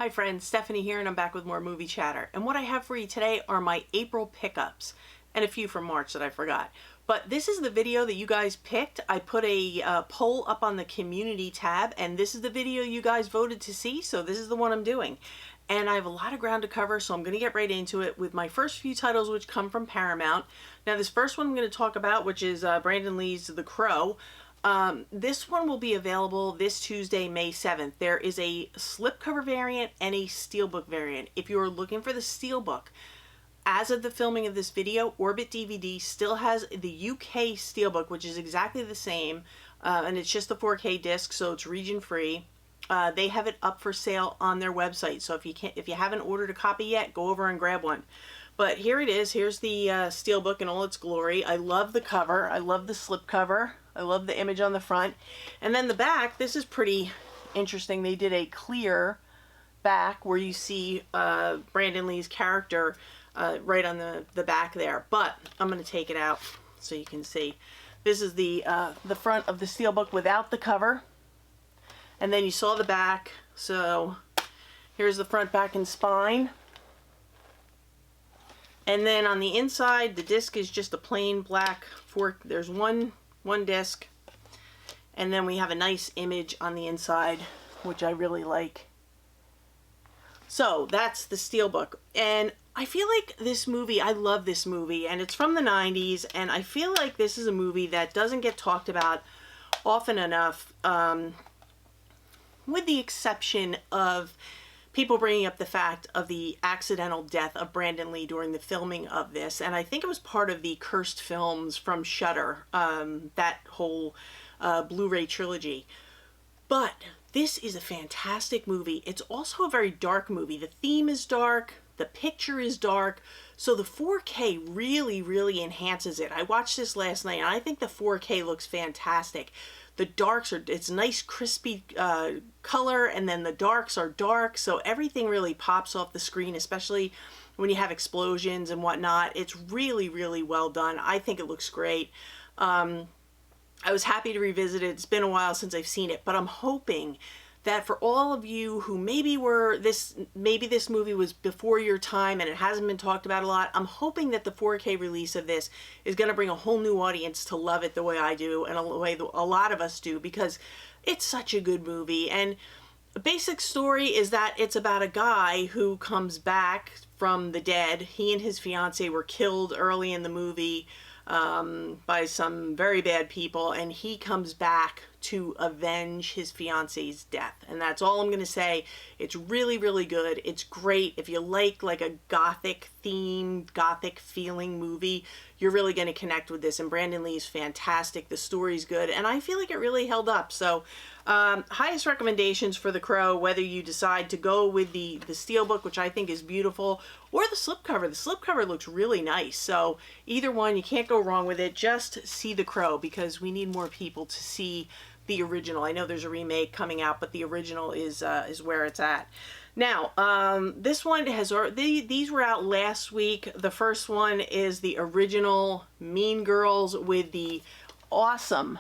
Hi friends, Stephanie here, and I'm back with more movie chatter. And what I have for you today are my April pickups and a few from March that I forgot. But this is the video that you guys picked. I put a poll up on the community tab, and this is the video you guys voted to see, so this is the one I'm doing. And I have a lot of ground to cover, so I'm going to get right into it with my first few titles, which come from Paramount. Now this first one I'm going to talk about, which is Brandon Lee's The Crow. This one will be available this Tuesday, May 7th. There is a slipcover variant and a steelbook variant. If you're looking for the steelbook, as of the filming of this video, Orbit DVD still has the UK steelbook, which is exactly the same, and it's just the 4K disc, so it's region free. They have it up for sale on their website, so if you haven't ordered a copy yet, go over and grab one. But here it is. Here's the steelbook in all its glory. I love the cover. I love the slipcover. I love the image on the front. And then the back, this is pretty interesting. They did a clear back where you see Brandon Lee's character right on the back there. But I'm going to take it out so you can see. This is the front of the steelbook without the cover. And then you saw the back. So here's the front, back, and spine. And then on the inside, the disc is just a plain black fork. There's one disc, and then we have a nice image on the inside, which I really like. So that's the steelbook, and I feel like this movie, I love this movie, and it's from the 90s, and I feel like this is a movie that doesn't get talked about often enough, with the exception of people bringing up the fact of the accidental death of Brandon Lee during the filming of this. And I think it was part of the cursed films from Shudder, that whole Blu-ray trilogy. But this is a fantastic movie. It's also a very dark movie. The theme is dark. The picture is dark. So the 4K really, really enhances it. I watched this last night, and I think the 4K looks fantastic. The darks are, it's nice crispy color, and then the darks are dark, so everything really pops off the screen, especially when you have explosions and whatnot. It's really, really well done. I think it looks great. I was happy to revisit it. It's been a while since I've seen it, but I'm hoping that for all of you who maybe this movie was before your time and it hasn't been talked about a lot, I'm hoping that the 4K release of this is going to bring a whole new audience to love it the way I do and the way a lot of us do, because it's such a good movie. And the basic story is that it's about a guy who comes back from the dead. He and his fiance were killed early in the movie by some very bad people, and he comes back to avenge his fiance's death. And that's all I'm going to say. It's really, really good. It's great. If you like a gothic themed, gothic feeling movie, you're really going to connect with this. And Brandon Lee's fantastic. The story's good, and I feel like it really held up. So highest recommendations for The Crow, whether you decide to go with the steelbook, which I think is beautiful, or the slipcover. The slipcover looks really nice. So either one, you can't go wrong with it. Just see The Crow, because we need more people to see the original. I know there's a remake coming out, but the original is where it's at. Now, this one has, these were out last week. The first one is the original Mean Girls with the awesome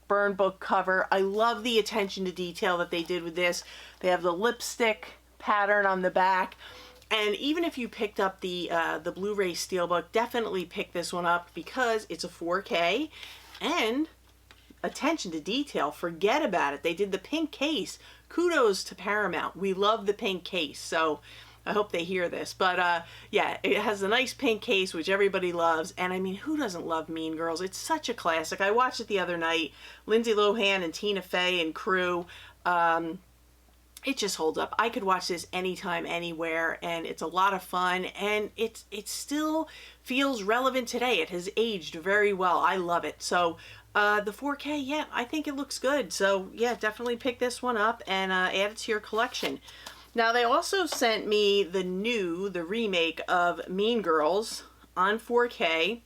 burn book cover. I love the attention to detail that they did with this. They have the lipstick pattern on the back. And even if you picked up the Blu-ray steelbook, definitely pick this one up, because it's a 4K and attention to detail. Forget about it. They did the pink case. Kudos to Paramount. We love the pink case. So I hope they hear this. But yeah, it has a nice pink case, which everybody loves. And I mean, who doesn't love Mean Girls? It's such a classic. I watched it the other night. Lindsay Lohan and Tina Fey and crew. It just holds up. I could watch this anytime, anywhere, and it's a lot of fun, and it still feels relevant today. It has aged very well. I love it. So the 4K, yeah, I think it looks good. So yeah, definitely pick this one up and add it to your collection. Now they also sent me the remake of Mean Girls on 4K,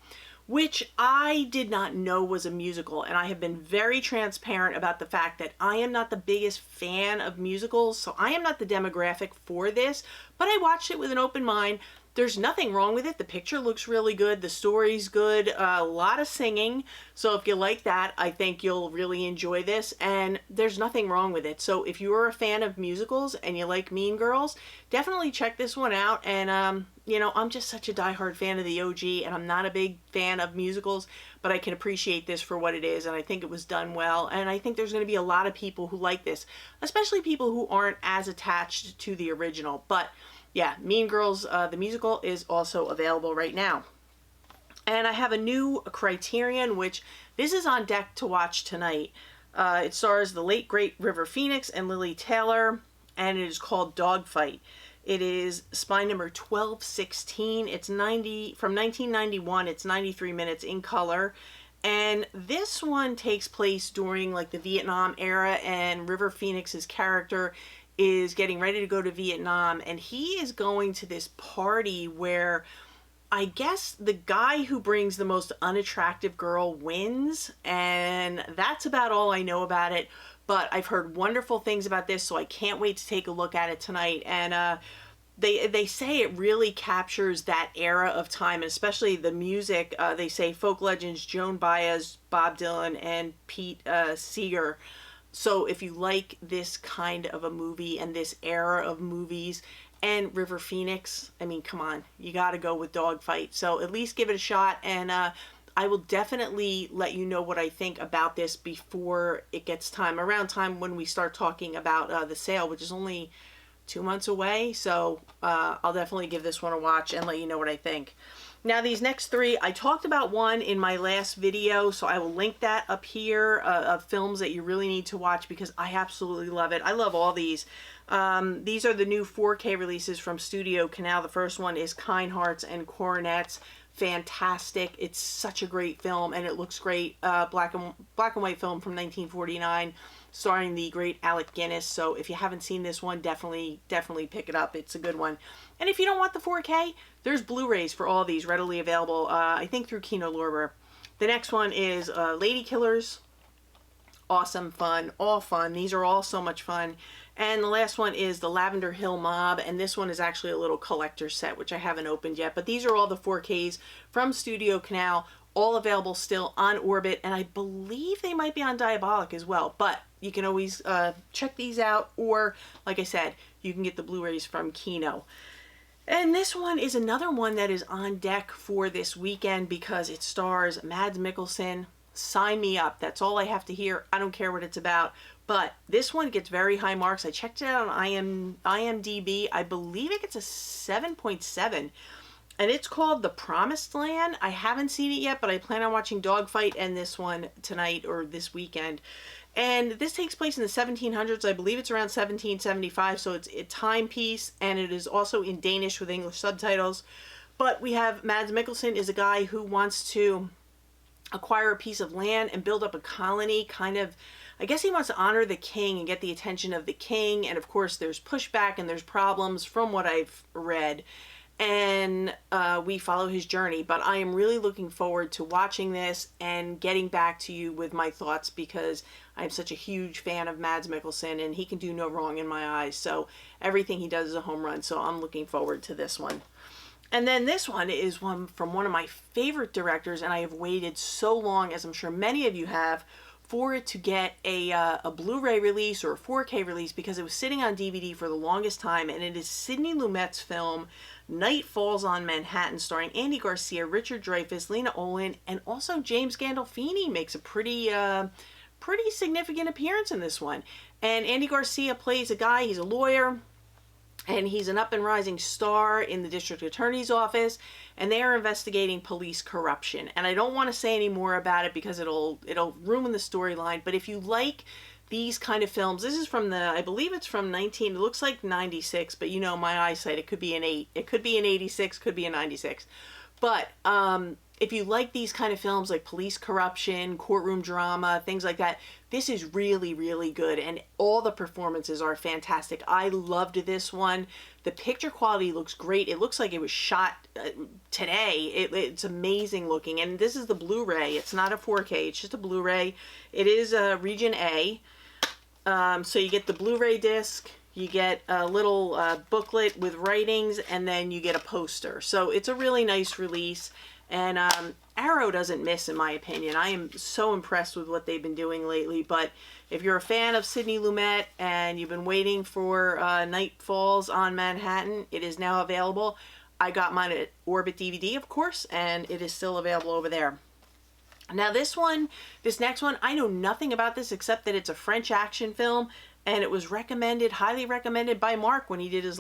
which I did not know was a musical, and I have been very transparent about the fact that I am not the biggest fan of musicals, so I am not the demographic for this, but I watched it with an open mind. There's nothing wrong with it. The picture looks really good. The story's good. A lot of singing. So if you like that, I think you'll really enjoy this. And there's nothing wrong with it. So if you're a fan of musicals and you like Mean Girls, definitely check this one out. And, you know, I'm just such a diehard fan of the OG, and I'm not a big fan of musicals, but I can appreciate this for what it is, and I think it was done well. And I think there's going to be a lot of people who like this, especially people who aren't as attached to the original. But yeah, Mean Girls, the musical, is also available right now. And I have a new Criterion, which this is on deck to watch tonight. It stars the late, great River Phoenix and Lily Taylor, and it is called Dogfight. It is spine number 1216. It's from 1991. It's 93 minutes in color. And this one takes place during like the Vietnam era, and River Phoenix's character is getting ready to go to Vietnam, and he is going to this party where I guess the guy who brings the most unattractive girl wins, and that's about all I know about it. But I've heard wonderful things about this, so I can't wait to take a look at it tonight. And they say it really captures that era of time, and especially the music. They say folk legends Joan Baez, Bob Dylan, and Pete Seeger. So if you like this kind of a movie and this era of movies and River Phoenix, I mean, come on, you got to go with Dogfight. So at least give it a shot, and I will definitely let you know what I think about this before it gets around time when we start talking about the sale, which is only 2 months away. So I'll definitely give this one a watch and let you know what I think. Now these next three, I talked about one in my last video, so I will link that up here of films that you really need to watch because I absolutely love it. I love all these. These are the new 4K releases from Studio Canal. The first one is Kind Hearts and Coronets. Fantastic. It's such a great film, and it looks great. Black and white film from 1949, starring the great Alec Guinness. So if you haven't seen this one, definitely pick it up. It's a good one. And if you don't want the 4K, there's Blu-rays for all these readily available, I think through Kino Lorber. The next one is Lady Killers. Awesome, fun, all fun. These are all so much fun. And the last one is the Lavender Hill Mob, and this one is actually a little collector set, which I haven't opened yet. But these are all the 4Ks from Studio Canal, all available still on Orbit, and I believe they might be on Diabolic as well. But you can always check these out, or, like I said, you can get the Blu-rays from Kino. And this one is another one that is on deck for this weekend because it stars Mads Mikkelsen. Sign me up. That's all I have to hear. I don't care what it's about. But this one gets very high marks. I checked it out on IMDb. I believe it gets a 7.7. And it's called The Promised Land. I haven't seen it yet, but I plan on watching Dogfight and this one tonight or this weekend. And this takes place in the 1700s. I believe it's around 1775, so it's a timepiece, and it is also in Danish with English subtitles. But we have Mads Mikkelsen is a guy who wants to acquire a piece of land and build up a colony, kind of, I guess he wants to honor the king and get the attention of the king. And of course there's pushback and there's problems from what I've read. And we follow his journey, but I am really looking forward to watching this and getting back to you with my thoughts because I'm such a huge fan of Mads Mikkelsen and he can do no wrong in my eyes. So everything he does is a home run. So I'm looking forward to this one. And then this one is one from one of my favorite directors, and I have waited so long, as I'm sure many of you have, for it to get a Blu-ray release or a 4K release because it was sitting on DVD for the longest time, and it is Sidney Lumet's film Night Falls on Manhattan, starring Andy Garcia, Richard Dreyfuss, Lena Olin, and also James Gandolfini makes a pretty significant appearance in this one. And Andy Garcia plays a guy, he's a lawyer, and he's an up-and-rising star in the district attorney's office, and they are investigating police corruption. And I don't want to say any more about it because it'll ruin the storyline, but if you like these kind of films, this is from I believe it's from it looks like 96, but you know my eyesight, it could be an 8, it could be an 86, could be a 96. But if you like these kind of films like police corruption, courtroom drama, things like that, this is really, really good. And all the performances are fantastic. I loved this one. The picture quality looks great. It looks like it was shot today. It's amazing looking. And this is the Blu-ray. It's not a 4K. It's just a Blu-ray. It is region A. So you get the Blu-ray disc. You get a little booklet with writings, and then you get a poster. So it's a really nice release. And Arrow doesn't miss, in my opinion. I am so impressed with what they've been doing lately. But if you're a fan of Sidney Lumet and you've been waiting for Night Falls on Manhattan, it is now available. I got mine at Orbit DVD, of course, and it is still available over there. Now this next one, I know nothing about this except that it's a French action film, and it was recommended, highly recommended by Mark when he did his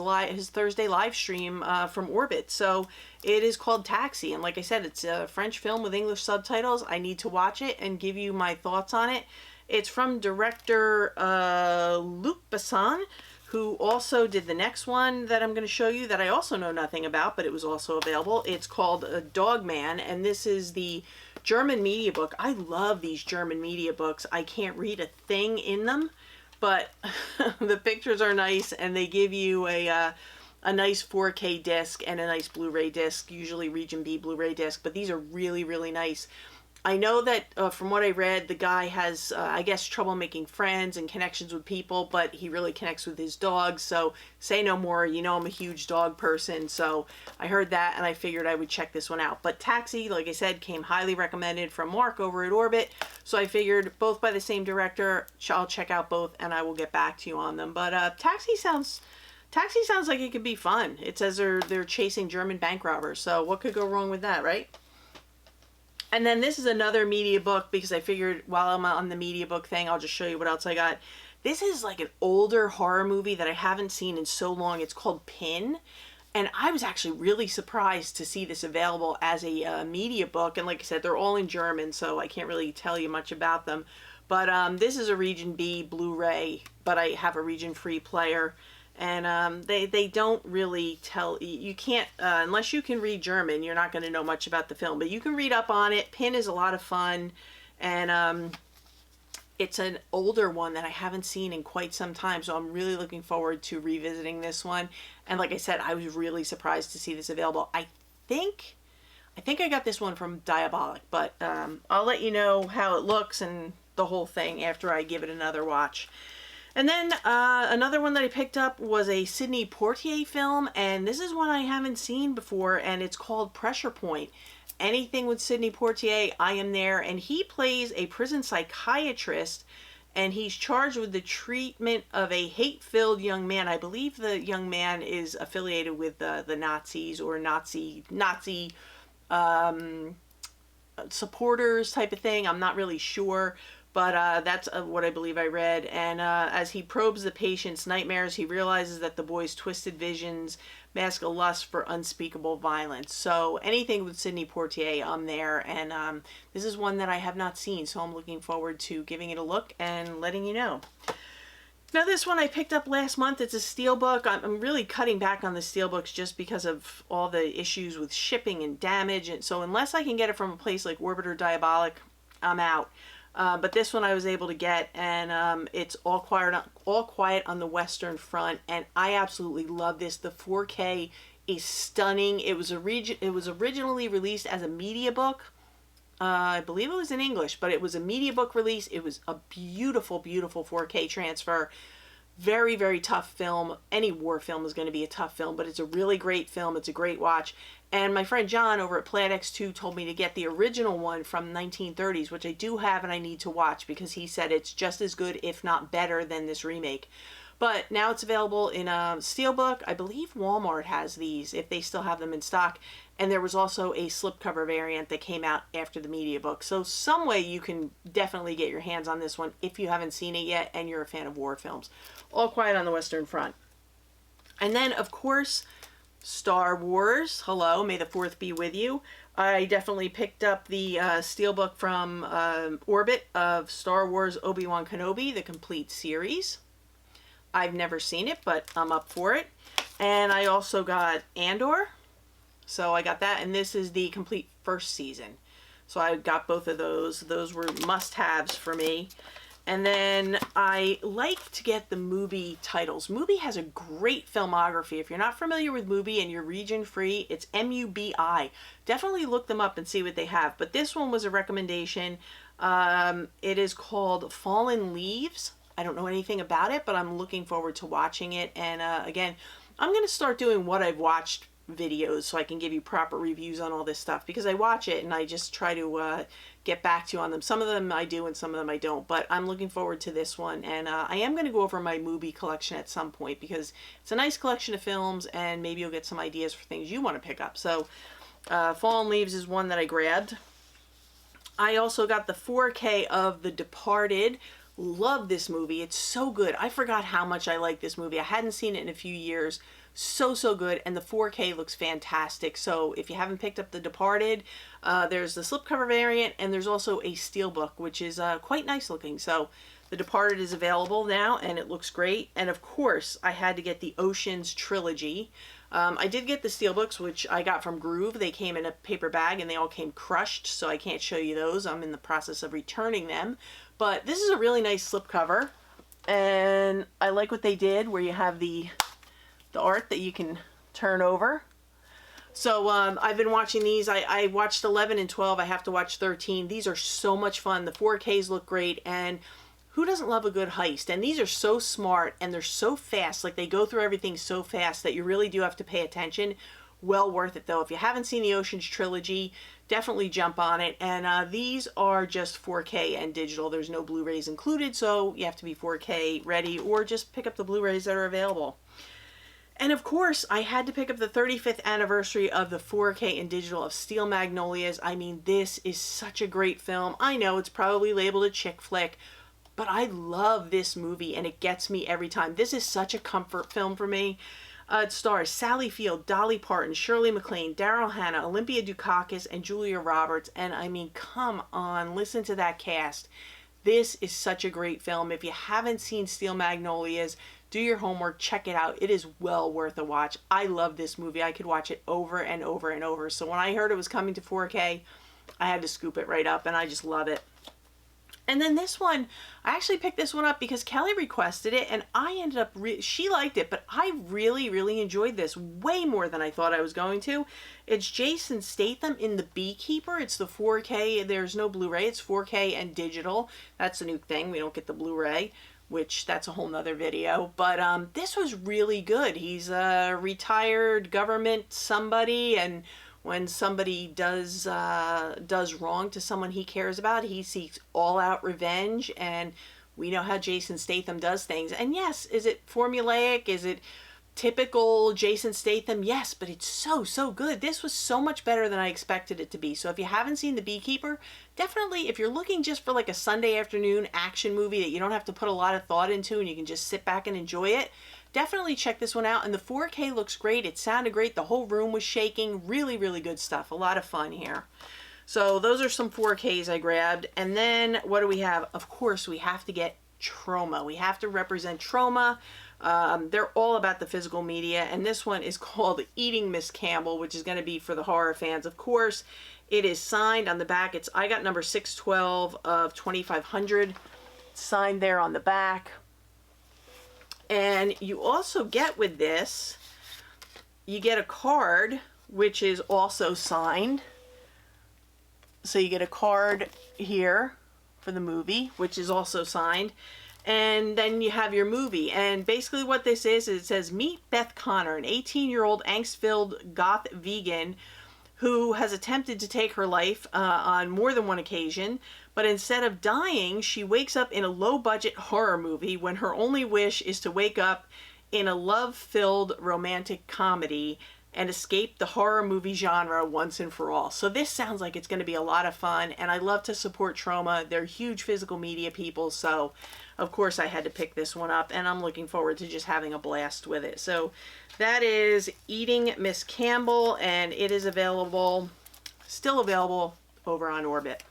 Thursday live stream from Orbit. So it is called Taxi, and like I said, it's a French film with English subtitles. I need to watch it and give you my thoughts on it. It's from director Luc Besson, who also did the next one that I'm going to show you that I also know nothing about, but it was also available. It's called Dog Man, and this is the German media book. I love these German media books. I can't read a thing in them, but the pictures are nice, and they give you a nice 4K disc and a nice Blu-ray disc, usually Region B Blu-ray disc, but these are really, really nice. I know that from what I read, the guy has, I guess, trouble making friends and connections with people, but he really connects with his dogs. So say no more. You know I'm a huge dog person, so I heard that and I figured I would check this one out. But Taxi, like I said, came highly recommended from Mark over at Orbit, so I figured both by the same director, I'll check out both and I will get back to you on them. But Taxi sounds like it could be fun. It says they're chasing German bank robbers, so what could go wrong with that, right? And then this is another media book, because I figured while I'm on the media book thing, I'll just show you what else I got. This is like an older horror movie that I haven't seen in so long. It's called Pin. And I was actually really surprised to see this available as a media book. And like I said, they're all in German, so I can't really tell you much about them. But this is a Region B Blu-ray, but I have a Region Free player. And they don't really tell, you can't, unless you can read German, you're not going to know much about the film, but you can read up on it. Pin is a lot of fun, and it's an older one that I haven't seen in quite some time, so I'm really looking forward to revisiting this one. And like I said, I was really surprised to see this available. I think I got this one from Diabolic, but I'll let you know how it looks and the whole thing after I give it another watch. And then another one that I picked up was a Sidney Poitier film, and this is one I haven't seen before, and it's called Pressure Point. Anything with Sidney Poitier, I am there, and he plays a prison psychiatrist, and he's charged with the treatment of a hate-filled young man. I believe the young man is affiliated with the Nazis or Nazi supporters type of thing. I'm not really sure. But that's what I believe I read. And as he probes the patient's nightmares, he realizes that the boy's twisted visions mask a lust for unspeakable violence. So anything with Sidney Poitier, I'm there. And this is one that I have not seen, so I'm looking forward to giving it a look and letting you know. Now this one I picked up last month. It's a Steelbook. I'm really cutting back on the Steelbooks just because of all the issues with shipping and damage. And so unless I can get it from a place like Orbit or Diabolic, I'm out. But this one I was able to get, and it's All Quiet on the Western Front, and I absolutely love this. The 4K is stunning. It was originally released as a media book. I believe it was in English, but it was a media book release. It was a beautiful, beautiful 4K transfer. Very, very tough film. Any war film is going to be a tough film, but it's a really great film. It's a great watch. And my friend John over at Planet X2 told me to get the original one from 1930s, which I do have and I need to watch because he said it's just as good, if not better, than this remake. But now it's available in a Steelbook. I believe Walmart has these, if they still have them in stock. And there was also a slipcover variant that came out after the media book. So some way you can definitely get your hands on this one if you haven't seen it yet and you're a fan of war films. All Quiet on the Western Front. And then, of course, Star Wars. Hello, may the 4th be with you. I definitely picked up the Steelbook from Orbit of Star Wars Obi-Wan Kenobi, the complete series. I've never seen it, but I'm up for it. And I also got Andor. So I got that, and this is the complete first season. So I got both of those. Those were must-haves for me. And then I like to get the Mubi titles. Mubi has a great filmography. If you're not familiar with Mubi and you're region free, it's MUBI. Definitely look them up and see what they have. But this one was a recommendation. It is called Fallen Leaves. I don't know anything about it, but I'm looking forward to watching it. And again, I'm going to start doing what I've watched videos so I can give you proper reviews on all this stuff, because I watch it and I just try to get back to you on them. Some of them I do and some of them I don't, but I'm looking forward to this one. And I am going to go over my movie collection at some point, because it's a nice collection of films and maybe you'll get some ideas for things you want to pick up. So Fallen Leaves is one that I grabbed. I also got the 4K of The Departed. Love this movie. It's so good. I forgot how much I like this movie. I hadn't seen it in a few years. So good, and the 4K looks fantastic. So if you haven't picked up The Departed, there's the slipcover variant, and there's also a steelbook, which is quite nice looking. So The Departed is available now, and it looks great. And of course, I had to get the Oceans trilogy. I did get the steelbooks, which I got from Groove. They came in a paper bag, and they all came crushed, so I can't show you those. I'm in the process of returning them. But this is a really nice slipcover, and I like what they did, where you have the art that you can turn over. So I've been watching these. I watched 11 and 12. I have to watch 13. These are so much fun. The 4Ks look great, and who doesn't love a good heist? And these are so smart, and they're so fast. Like, they go through everything so fast that you really do have to pay attention. Well worth it, though. If you haven't seen the Oceans trilogy, definitely jump on it. And these are just 4K and digital. There's no Blu-rays included, so you have to be 4K ready, or just pick up the Blu-rays that are available. And of course, I had to pick up the 35th anniversary of the 4K and digital of Steel Magnolias. I mean, this is such a great film. I know it's probably labeled a chick flick, but I love this movie, and it gets me every time. This is such a comfort film for me. It stars Sally Field, Dolly Parton, Shirley MacLaine, Daryl Hannah, Olympia Dukakis, and Julia Roberts. And I mean, come on, listen to that cast. This is such a great film. If you haven't seen Steel Magnolias, do your homework, check it out. It is well worth a watch. I love this movie. I could watch it over and over and over. So when I heard it was coming to 4K, I had to scoop it right up, and I just love it. And then this one, I actually picked this one up because Kelly requested it, and I ended up, she liked it, but I really enjoyed this way more than I thought I was going to. It's Jason Statham in The Beekeeper. It's the 4K. There's no Blu-ray. It's 4K and digital. That's a new thing. We don't get the Blu-ray, which that's a whole nother video. But this was really good. He's a retired government somebody, and when somebody does wrong to someone he cares about, he seeks all-out revenge, and we know how Jason Statham does things. And yes, is it formulaic? Is it typical Jason Statham? Yes, but it's so good. This was so much better than I expected it to be. So if you haven't seen The Beekeeper, definitely, if you're looking just for like a Sunday afternoon action movie that you don't have to put a lot of thought into and you can just sit back and enjoy it, definitely check this one out. And the 4K looks great. It sounded great. The whole room was shaking. Really good stuff. A lot of fun here. So those are some 4Ks I grabbed. And then what do we have? Of course, we have to get Troma. We have to represent Troma. They're all about the physical media. And this one is called Eating Miss Campbell, which is going to be for the horror fans. Of course, it is signed on the back. I got number 612 of 2500 signed there on the back. And you also get with this, you get a card, which is also signed. So you get a card here for the movie, which is also signed. And then you have your movie. And basically what this is it says, meet Beth Connor, an 18-year-old angst-filled goth vegan who has attempted to take her life on more than one occasion. But instead of dying, she wakes up in a low-budget horror movie when her only wish is to wake up in a love-filled romantic comedy and escape the horror movie genre once and for all. So this sounds like it's going to be a lot of fun, and I love to support Troma. They're huge physical media people, so of course I had to pick this one up, and I'm looking forward to just having a blast with it. So that is Eating Miss Campbell, and it is available, still available, over on Orbit.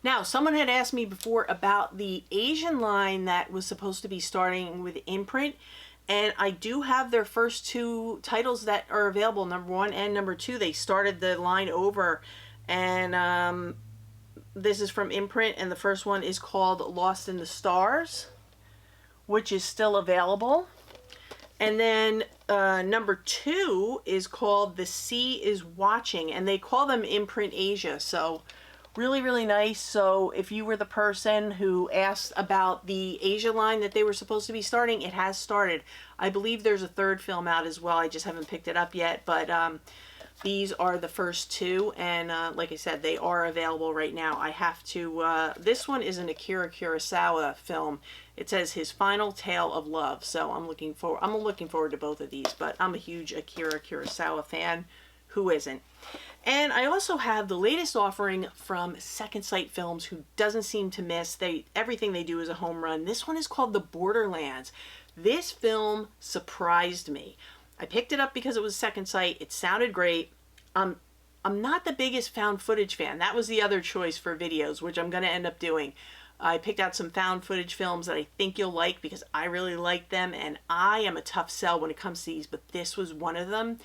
Now, someone had asked me before about the Asian line that was supposed to be starting with Imprint, and I do have their first two titles that are available, number 1 and number 2. They started the line over, and this is from Imprint, and the first one is called Lost in the Stars, which is still available. And then number 2 is called The Sea is Watching, and they call them Imprint Asia, so Really, really nice. So if you were the person who asked about the Asia line that they were supposed to be starting, it has started. I believe there's a third film out as well. I just haven't picked it up yet, but these are the first two, and like I said, they are available right now. I have to, this one is an Akira Kurosawa film. It says His Final Tale of Love, so I'm looking forward to both of these, but I'm a huge Akira Kurosawa fan. Who isn't? And I also have the latest offering from Second Sight Films, who doesn't seem to miss. Everything they do is a home run. This one is called The Borderlands. This film surprised me. I picked it up because it was Second Sight. It sounded great. I'm not the biggest found footage fan. That was the other choice for videos, which I'm going to end up doing. I picked out some found footage films that I think you'll like because I really like them, and I am a tough sell when it comes to these, but this was one of them.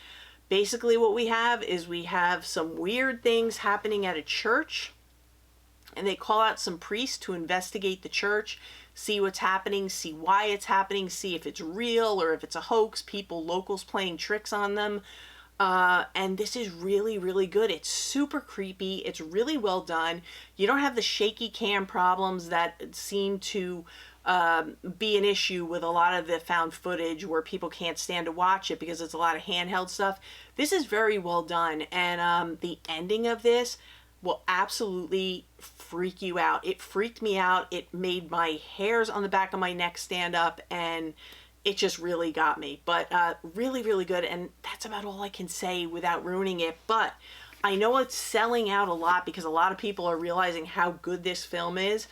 Basically what we have is we have some weird things happening at a church, and they call out some priests to investigate the church, see what's happening, see why it's happening, see if it's real or if it's a hoax, locals playing tricks on them. And this is really, really good. It's super creepy. It's really well done. You don't have the shaky cam problems that seem to be an issue with a lot of the found footage where people can't stand to watch it because it's a lot of handheld stuff. This is very well done, and the ending of this will absolutely freak you out. It freaked me out. It made my hairs on the back of my neck stand up, and it just really got me. But really, really good, and that's about all I can say without ruining it. But I know it's selling out a lot because a lot of people are realizing how good this film is.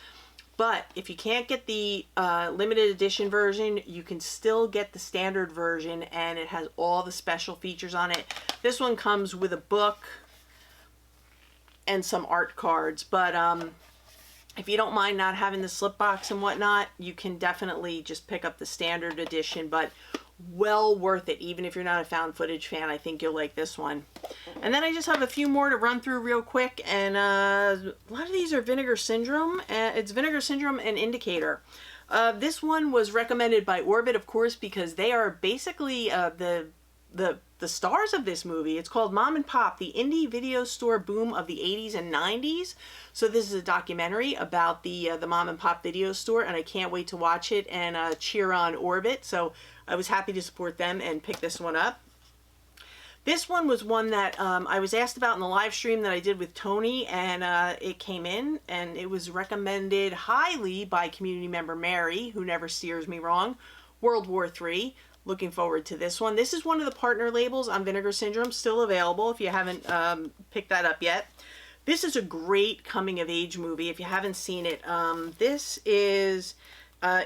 But if you can't get the limited edition version, you can still get the standard version, and it has all the special features on it. This one comes with a book and some art cards, but if you don't mind not having the slip box and whatnot, you can definitely just pick up the standard edition, but well worth it. Even if you're not a found footage fan, I think you'll like this one. And then I just have a few more to run through real quick, and a lot of these are Vinegar Syndrome. It's Vinegar Syndrome and Indicator. This one was recommended by Orbit, of course, because they are basically the stars of this movie. It's called Mom and Pop, the indie video store boom of the 80s and 90s. So this is a documentary about the Mom and Pop video store, and I can't wait to watch it and cheer on Orbit. So I was happy to support them and pick this one up. This one was one that I was asked about in the live stream that I did with Tony, and it came in, and it was recommended highly by community member Mary, who never steers me wrong. World War III. Looking forward to this one. This is one of the partner labels on Vinegar Syndrome, still available if you haven't picked that up yet. This is a great coming-of-age movie if you haven't seen it. This is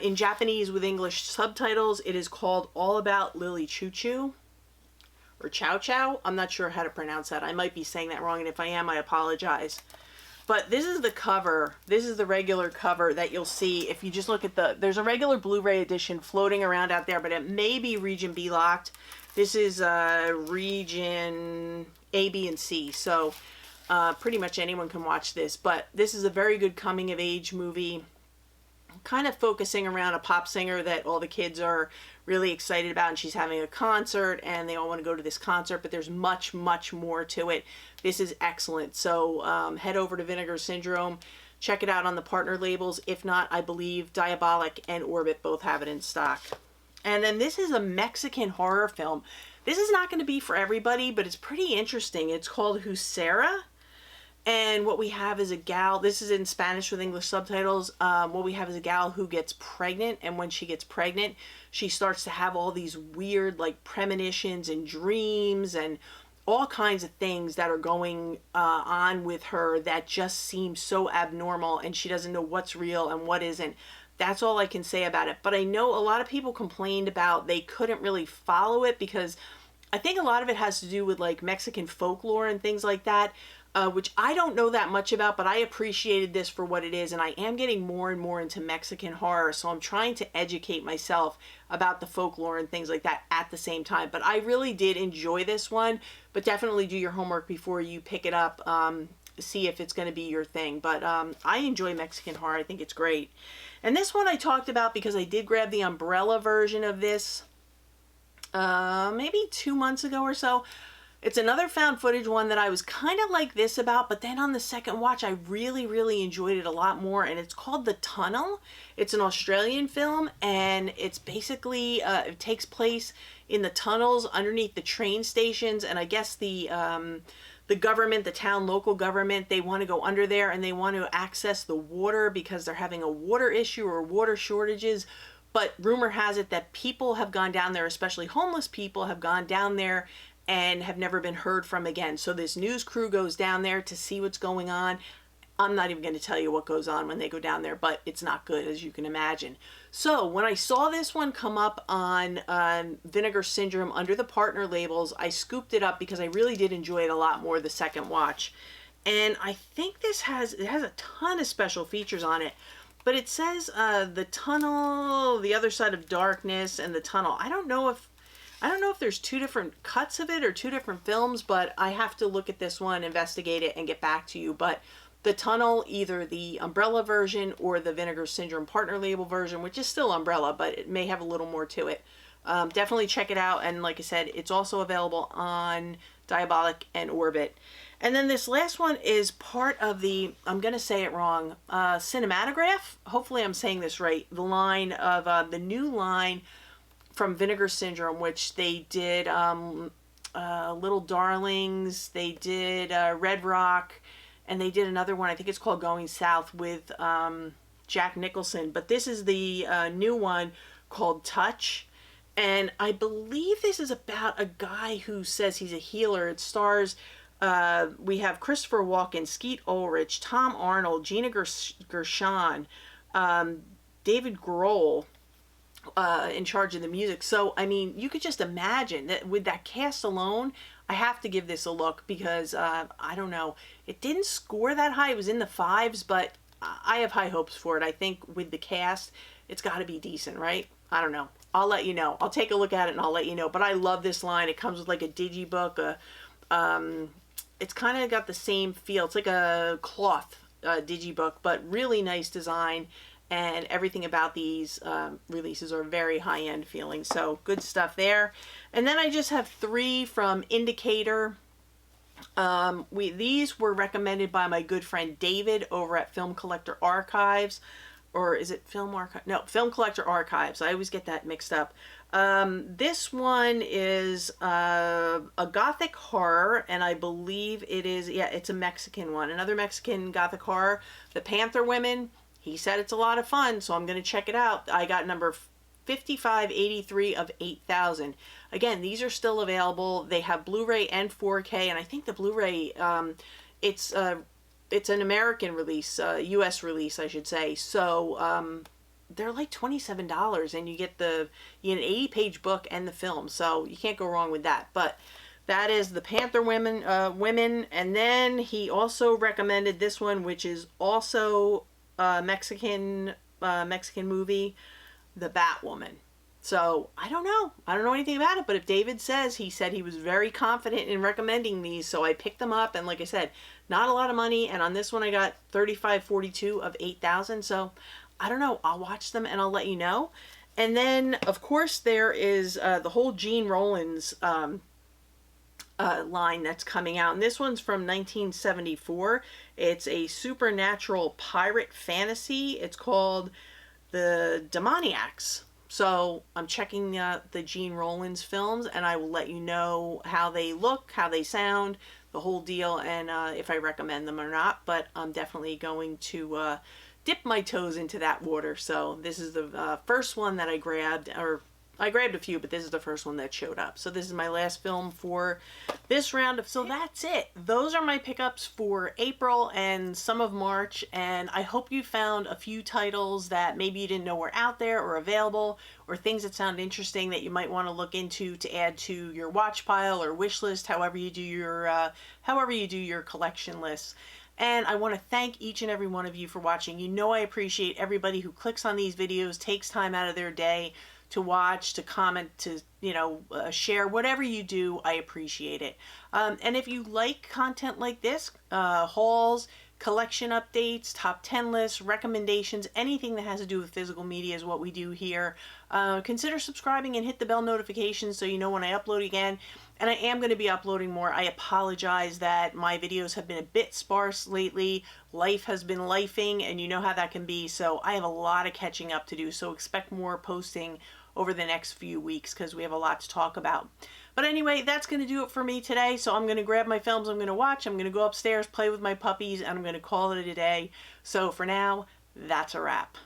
in Japanese with English subtitles. It is called All About Lily Choo Choo, or Chow Chow. I'm not sure how to pronounce that. I might be saying that wrong, and if I am, I apologize. But this is the cover. This is the regular cover that you'll see if you just look at there's a regular Blu-ray edition floating around out there, but it may be region B locked. This is region A, B, and C. So pretty much anyone can watch this. But this is a very good coming of age movie, kind of focusing around a pop singer that all the kids are really excited about, and she's having a concert and they all want to go to this concert, but there's much, much more to it. This is excellent. So head over to Vinegar Syndrome, check it out on the partner labels. If not, I believe Diabolic and Orbit both have it in stock. And then this is a Mexican horror film. This is not going to be for everybody, but it's pretty interesting. It's called Huesera. And what we have is a gal, this is in Spanish with English subtitles, what we have is a gal who gets pregnant, and when she gets pregnant, she starts to have all these weird, like, premonitions and dreams and all kinds of things that are going on with her that just seem so abnormal, and she doesn't know what's real and what isn't. That's all I can say about it. But I know a lot of people complained about they couldn't really follow it because I think a lot of it has to do with, like, Mexican folklore and things like that. Which I don't know that much about, but I appreciated this for what it is, and I am getting more and more into Mexican horror, so I'm trying to educate myself about the folklore and things like that at the same time. But I really did enjoy this one, but definitely do your homework before you pick it up, see if it's going to be your thing. But I enjoy Mexican horror. I think it's great. And this one I talked about because I did grab the umbrella version of this maybe 2 months ago or so. It's another found footage one that I was kind of like this about, but then on the second watch, I really enjoyed it a lot more. And it's called The Tunnel. It's an Australian film, and it's basically, it takes place in the tunnels underneath the train stations. And I guess the government, the town local government, they want to go under there and they want to access the water because they're having a water issue or water shortages. But rumor has it that people have gone down there, especially homeless people have gone down there and have never been heard from again. So this news crew goes down there to see what's going on. I'm not even going to tell you what goes on when they go down there, but it's not good, as you can imagine. So when I saw this one come up on Vinegar Syndrome under the partner labels, I scooped it up because I really did enjoy it a lot more the second watch. And I think this has a ton of special features on it. But it says The Tunnel, The Other Side of Darkness, and The Tunnel. I don't know if there's two different cuts of it or two different films, but I have to look at this one, investigate it, and get back to you. But The Tunnel, either the Umbrella version or the Vinegar Syndrome partner label version, which is still Umbrella, but it may have a little more to it. Definitely check it out. And like I said, it's also available on Diabolic and Orbit. And then this last one is part of the, I'm going to say it wrong, Cinematograph. Hopefully I'm saying this right. The line of the new line from Vinegar Syndrome, which they did Little Darlings, they did Red Rock, and they did another one, I think it's called Going South, with Jack Nicholson. But this is the new one called Touch. And I believe this is about a guy who says he's a healer. It stars, we have Christopher Walken, Skeet Ulrich, Tom Arnold, Gina Gershon, David Grohl, in charge of the music. So, I mean, you could just imagine that with that cast alone, I have to give this a look because, I don't know, it didn't score that high. It was in the 5s, but I have high hopes for it. I think with the cast, it's got to be decent, right? I don't know. I'll let you know. I'll take a look at it and I'll let you know. But I love this line. It comes with like a digibook. It's kind of got the same feel. It's like a cloth digibook, but really nice design. And everything about these releases are very high-end feeling. So good stuff there. And then I just have 3 from Indicator. These were recommended by my good friend David over at Film Collector Archives. Or is it Film Archive? No, Film Collector Archives. I always get that mixed up. This one is a gothic horror, and I believe it is, yeah, it's a Mexican one. Another Mexican gothic horror, The Panther Women. He said it's a lot of fun, so I'm going to check it out. I got number 5583 of 8,000. Again, these are still available. They have Blu-ray and 4K, and I think the Blu-ray, it's an American release, U.S. release, I should say. So they're like $27, and you get an 80-page book and the film, so you can't go wrong with that. But that is The Panther Women, and then he also recommended this one, which is also Mexican movie, The Batwoman. So I don't know anything about it, but if David says, he said he was very confident in recommending these, so I picked them up, and like I said, not a lot of money, and on this one I got 35.42 of 8,000. So I don't know, I'll watch them and I'll let you know. And then of course there is the whole Gene Rollins line that's coming out, and this one's from 1974. It's a supernatural pirate fantasy. It's called The Demoniacs. So I'm checking the Gene Rollins films, and I will let you know how they look, how they sound, the whole deal, and if I recommend them or not. But I'm definitely going to dip my toes into that water. So this is the first one that I grabbed, or I grabbed a few, but this is the first one that showed up. So this is my last film for this round of, so that's it. Those are my pickups for April and some of March, and I hope you found a few titles that maybe you didn't know were out there or available, or things that sound interesting that you might want to look into to add to your watch pile or wish list, however you do your collection lists. And I want to thank each and every one of you for watching. You know I appreciate everybody who clicks on these videos, takes time out of their day to watch, to comment, to, share, whatever you do, I appreciate it. And if you like content like this, hauls, collection updates, top 10 lists, recommendations, anything that has to do with physical media is what we do here. Consider subscribing and hit the bell notifications so you know when I upload again. And I am going to be uploading more. I apologize that my videos have been a bit sparse lately. Life has been lifing, and you know how that can be. So I have a lot of catching up to do. So expect more posting over the next few weeks because we have a lot to talk about. But anyway, that's going to do it for me today. So I'm going to grab my films I'm going to watch. I'm going to go upstairs, play with my puppies, and I'm going to call it a day. So for now, that's a wrap.